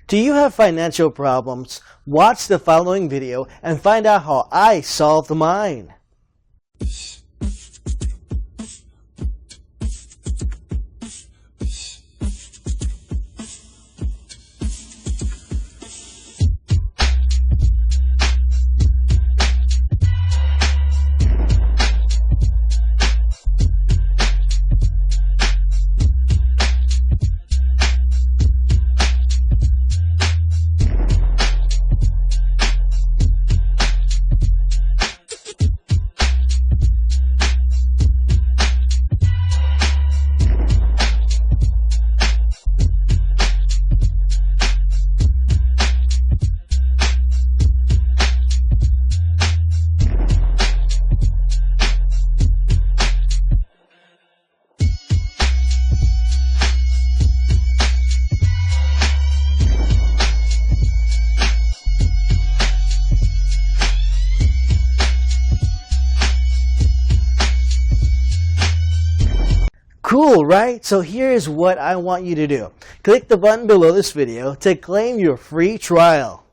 Do you have financial problems? Watch the following video and find out how I solved mine. Cool, right? So here's what I want you to do. Click the button below this video to claim your free trial.